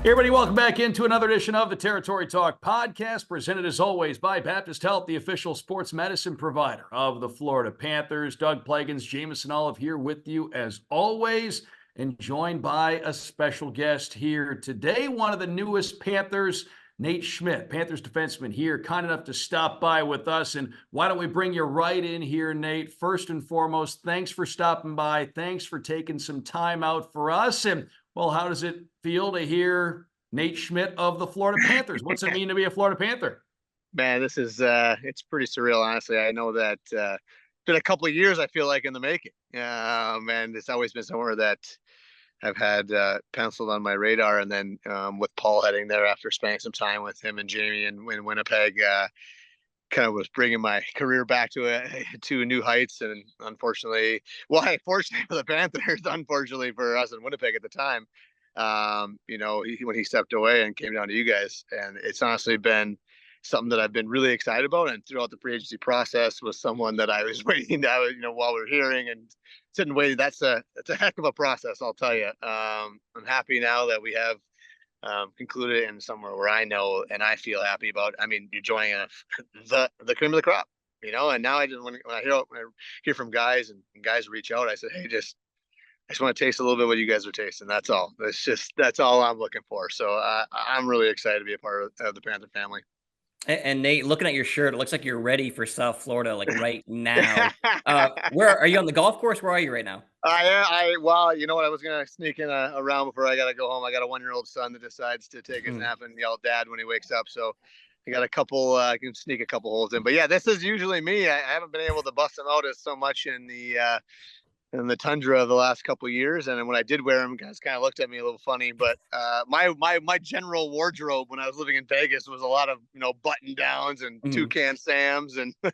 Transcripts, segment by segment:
Hey everybody, welcome back into another edition of the Territory Talk podcast, presented as always by Baptist Health, the official sports medicine provider of the Florida Panthers. Doug Plagens, Jameson Olive here with you as always, and joined by a special guest here today, one of the newest Panthers, Nate Schmidt, Panthers defenseman here, kind enough to stop by with us. And why don't we bring you right in here, Nate? First and foremost, thanks for stopping by. Thanks for taking some time out for us. And well, how does it feel to hear Nate Schmidt of the Florida Panthers? What's it mean to be a Florida Panther? Man, this is it's pretty surreal, honestly. I know that it's been a couple of years, I feel like, in the making. And it's always been somewhere that I've had penciled on my radar. And then with Paul heading there after spending some time with him and Jamie in Winnipeg, kind of was bringing my career back to new heights. And unfortunately, fortunately for the Panthers, unfortunately for us in Winnipeg at the time, when he stepped away and came down to you guys, and it's honestly been something that I've been really excited about. And throughout the free agency process was someone that I was waiting to, while we were hearing and sitting waiting. That's a heck of a process, I'll tell you. I'm happy now that we have concluded in somewhere where I know and I feel happy about. I mean, you're joining the cream of the crop, and now when I hear from guys and guys reach out, I said, hey, I just want to taste a little bit what you guys are tasting. That's all. That's all I'm looking for. So I'm really excited to be a part of the Panther family. And Nate, looking at your shirt, it looks like you're ready for South Florida, like right now. Where are you on the golf course? Where are you right now? Well, you know what? I was gonna sneak in a round before I gotta go home. I got a 1-year-old son that decides to take his nap and yell "Dad" when he wakes up. So I got a couple. I can sneak a couple holes in. But yeah, this is usually me. I haven't been able to bust them out as so much in the tundra of the last couple of years. And when I did wear them, guys kind of looked at me a little funny. But my general wardrobe when I was living in Vegas was a lot of button downs and toucan Sams and the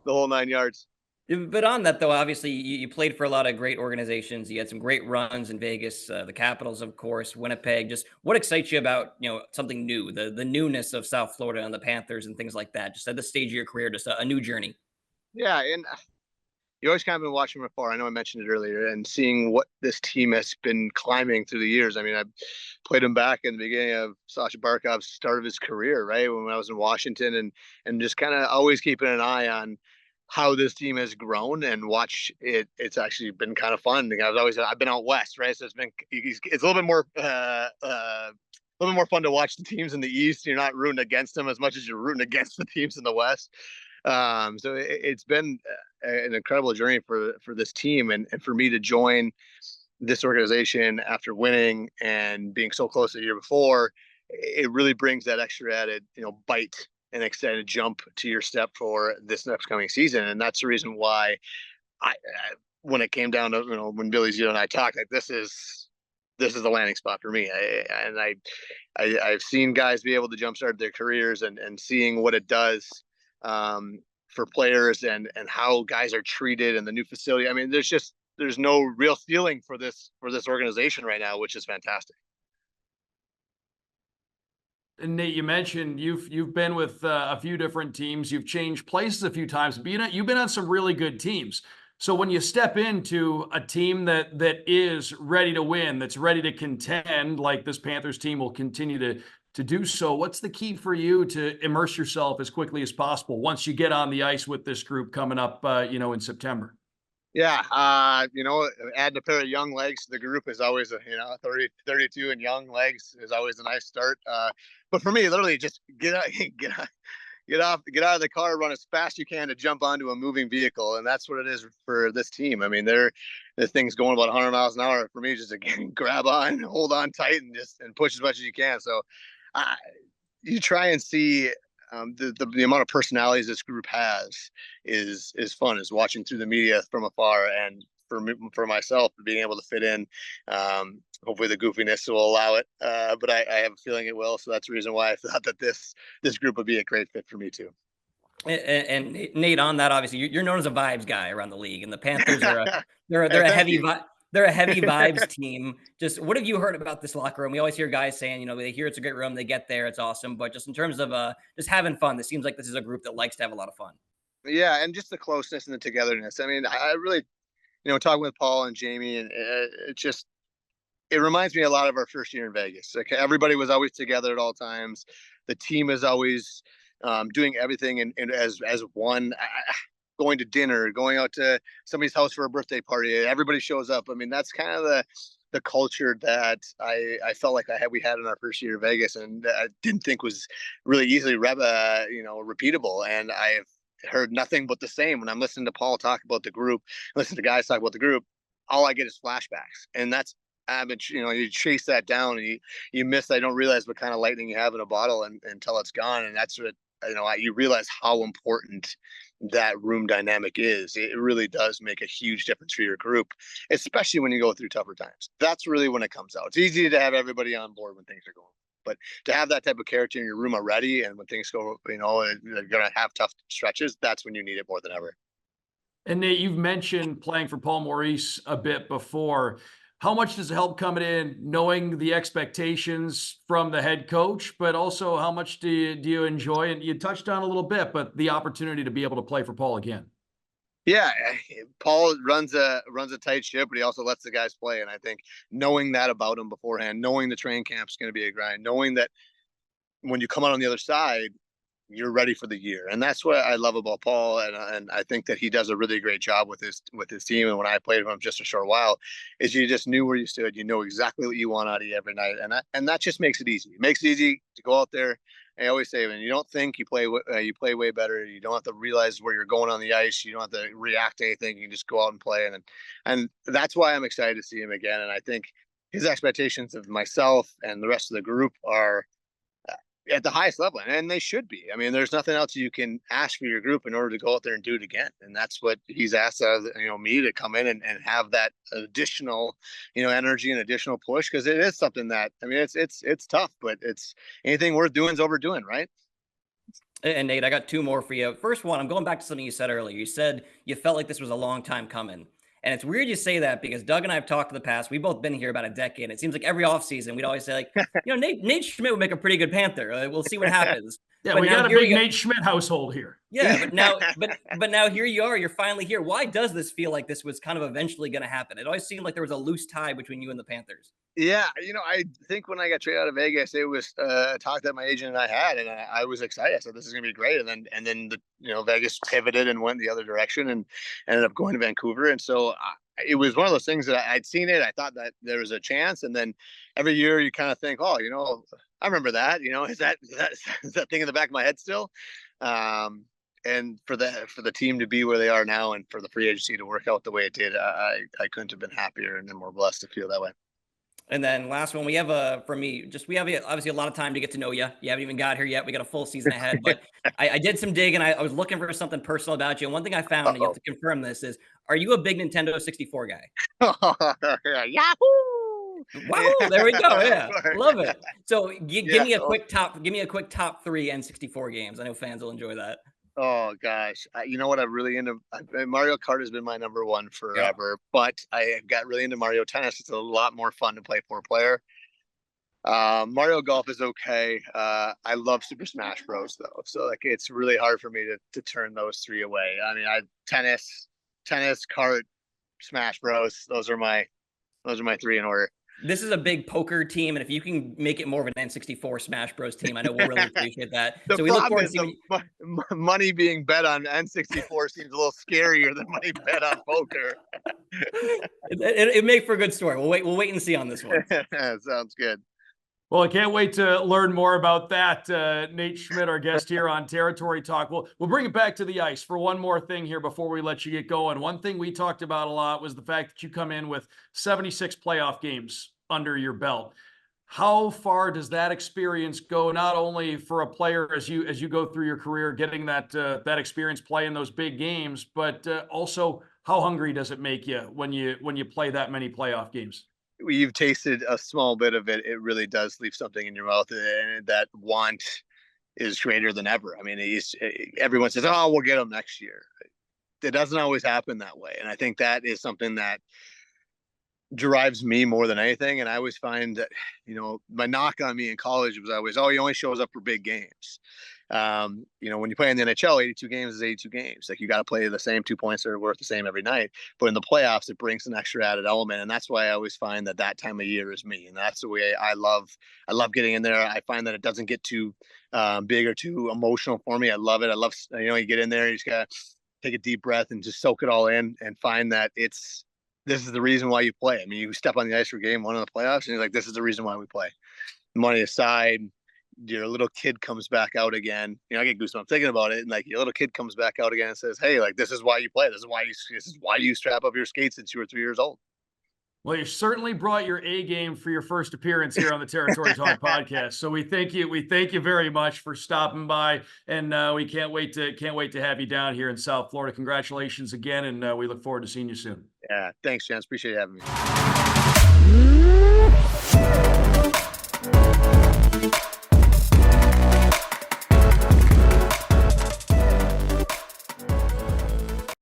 whole 9 yards. But on that though, obviously you played for a lot of great organizations. You had some great runs in Vegas, the Capitals, of course, Winnipeg. Just what excites you about something new, the newness of South Florida and the Panthers and things like that? Just at this stage of your career, just a new journey. Yeah, and you always kind of been watching from afar. I know I mentioned it earlier, and seeing what this team has been climbing through the years. I mean, I played him back in the beginning of Sasha Barkov's start of his career, right when I was in Washington, and just kind of always keeping an eye on how this team has grown and watch it. It's actually been kind of fun. I've been out west, right? So it's a little bit more a little bit more fun to watch the teams in the East. You're not rooting against them as much as you're rooting against the teams in the West. So it's been an incredible journey for this team, and for me to join this organization after winning and being so close the year before, it really brings that extra added bite and extended jump to your step for this next coming season. And that's the reason why I when it came down to when Billy Zito and I talked, like this is the landing spot for me. I've seen guys be able to jumpstart their careers, and seeing what it does for players and how guys are treated in the new facility. I mean, there's no real ceiling for this organization right now, which is fantastic. And Nate, you mentioned you've been with a few different teams. You've changed places a few times, but you've been on some really good teams. So when you step into a team that is ready to win, that's ready to contend, like this Panthers team will continue to do so, what's the key for you to immerse yourself as quickly as possible once you get on the ice with this group coming up, in September? Yeah, adding a pair of young legs to the group is always 32 and young legs is always a nice start. But for me, literally just get out, get out of the car, run as fast as you can to jump onto a moving vehicle, and that's what it is for this team. I mean, the thing's going about 100 miles an hour. For me, just again, grab on, hold on tight, and push as much as you can. So, you try and see the amount of personalities this group has is fun. Is watching through the media from afar, and for myself being able to fit in. Hopefully the goofiness will allow it, but I have a feeling it will. So that's the reason why I thought that this group would be a great fit for me too. And Nate, on that, obviously, you're known as a vibes guy around the league, and the Panthers are they're a Thank heavy you. they're a heavy vibes team. Just what have you heard about this locker room? We always hear guys saying, they hear it's a great room, they get there, it's awesome. But just in terms of just having fun, this seems like this is a group that likes to have a lot of fun. Yeah, and just the closeness and the togetherness. I mean, I really, talking with Paul and Jamie, and it's just it reminds me a lot of our first year in Vegas. Like everybody was always together at all times. The team is always doing everything as one. Going to dinner, going out to somebody's house for a birthday party. Everybody shows up. I mean, that's kind of the culture that I felt like we had in our first year in Vegas, and I didn't think was really easily repeatable. And I've heard nothing but the same when I'm listening to Paul talk about the group, listen to guys talk about the group. All I get is flashbacks, and that's you chase that down and you miss. I don't realize what kind of lightning you have in a bottle until it's gone, and that's what you realize how important that room dynamic is. It really does make a huge difference for your group, especially when you go through tougher times. That's really when it comes out. It's easy to have everybody on board when things are going, but to have that type of character in your room already, and when things go, they're going to have tough stretches, that's when you need it more than ever. And Nate, you've mentioned playing for Paul Maurice a bit before. How much does it help coming in, knowing the expectations from the head coach, but also how much do you enjoy? And you touched on a little bit, but the opportunity to be able to play for Paul again. Yeah, Paul runs a tight ship, but he also lets the guys play. And I think knowing that about him beforehand, knowing the train camp's going to be a grind, knowing that when you come out on the other side, you're ready for the year. And that's what I love about Paul. And I think that he does a really great job with his team. And when I played with him just a short while, is you just knew where you stood. You know exactly what you want out of you every night. And that just makes it easy. It makes it easy to go out there. I always say, when you don't think, you play way better. You don't have to realize where you're going on the ice. You don't have to react to anything. You can just go out and play. And that's why I'm excited to see him again. And I think his expectations of myself and the rest of the group are at the highest level, and they should be. I mean, there's nothing else you can ask for your group in order to go out there and do it again. And that's what he's asked of me to come in and have that additional energy and additional push, because it is something that, I mean, it's tough, but it's anything worth doing is overdoing, right? And Nate, I got two more for you. First one, I'm going back to something you said earlier. You said you felt like this was a long time coming. And it's weird you say that, because Doug and I have talked in the past. We've both been here about a decade. It seems like every offseason we'd always say, like, Nate Schmidt would make a pretty good Panther. We'll see what happens. Yeah, but we got a big Nate Schmidt household here. Yeah, but now here you are. You're finally here. Why does this feel like this was kind of eventually going to happen? It always seemed like there was a loose tie between you and the Panthers. Yeah, I think when I got traded out of Vegas, it was a talk that my agent and I had, and I was excited. I said, this is going to be great. And then Vegas pivoted and went the other direction and ended up going to Vancouver. And so it was one of those things that I'd seen it. I thought that there was a chance. And then every year you kind of think, oh, I remember that. Is that thing in the back of my head still? And for the team to be where they are now, and for the free agency to work out the way it did, I couldn't have been happier and more blessed to feel that way. And then last one, we have we have obviously a lot of time to get to know you. You haven't even got here yet. We got a full season ahead, but I did some digging. I was looking for something personal about you. And one thing I found, and you have to confirm this, is, are you a big Nintendo 64 guy? Yahoo! Wow, there we go. Yeah, love it. So give me a quick top 3 N64 games. I know fans will enjoy that. Oh gosh, you know what? I'm really into Mario Kart. Has been my number one forever, but I got really into Mario Tennis. It's a lot more fun to play 4-player. Mario Golf is okay. I love Super Smash Bros. Though, so it's really hard for me to turn those three away. I mean, tennis, kart, Smash Bros. Those are my three in order. This is a big poker team, and if you can make it more of an N64 Smash Bros. Team, I know we'll really appreciate that. So we look forward to seeing money being bet on N64 seems a little scarier than money bet on poker. It make for a good story. We'll wait and see on this one. Sounds good. Well, I can't wait to learn more about that. Nate Schmidt, our guest here on Territory Talk. We'll bring it back to the ice for one more thing here before we let you get going. One thing we talked about a lot was the fact that you come in with 76 playoff games under your belt. How far does that experience go, not only for a player as you go through your career, getting that experience playing those big games, but also how hungry does it make you when you play that many playoff games? You've tasted a small bit of it, it really does leave something in your mouth, and that want is greater than ever. I mean, everyone says, "Oh, we'll get them next year." It doesn't always happen that way, and I think that is something that drives me more than anything. And I always find that, my knock on me in college was always, "Oh, he only shows up for big games." When you play in the NHL, 82 games is 82 games. Like, you got to play the same 2 points that are worth the same every night. But in the playoffs, it brings an extra added element. And that's why I always find that time of year is me. And that's the way I love getting in there. I find that it doesn't get too big or too emotional for me. I love it. I love, you get in there, you just got to take a deep breath and just soak it all in and find that this is the reason why you play. I mean, you step on the ice for game one of the playoffs and you're like, this is the reason why we play. Money aside, your little kid comes back out again. I get goosebumps thinking about it. And like, your little kid comes back out again and says, hey, like, this is why you play. This is why you strap up your skates since you were 3 years old. Well, you certainly brought your A game for your first appearance here on the Territory Talk podcast. So we thank you. We thank you very much for stopping by, and we can't wait to have you down here in South Florida. Congratulations again, and we look forward to seeing you soon. Yeah, thanks, Chance. Appreciate you having me.